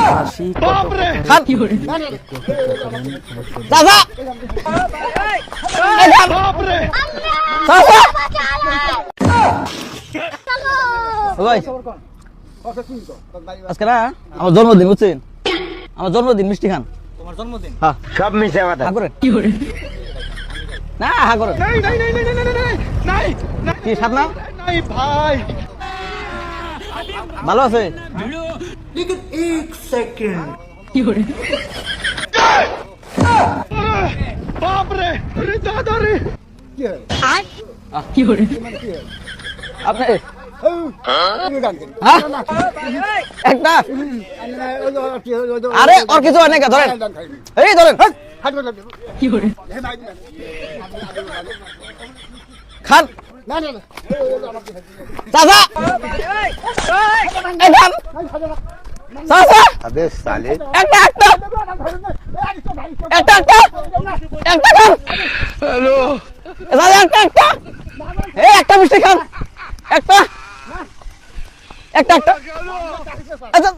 হাসি খান কি করে দাদা বাপ রে দাদা ওই আজকে না আমার জন্মদিন বুঝছেন আমার জন্মদিন মিষ্টি খান তোমার জন্মদিন হ্যাঁ সব মিশে কথা করেন কি করে না হা করেন নাই নাই নাই নাই নাই নাই নাই কি সাথ না নাই ভাই ভালো আছে लेकिन 1 सेकंड কি করে বাপ রে আরে দাদা রে কি হয় কি করে আপনি একটা আরে আর কিছু হয় না ধরেন এই ধরেন কি করে খান না না চাচা এই খান চাচা আবে সালে একটা একটা একটা একটা একটা খান হ্যালো দাদা একটা একটা এই একটা মিষ্টি খান একটা একটা একটা আচ্ছা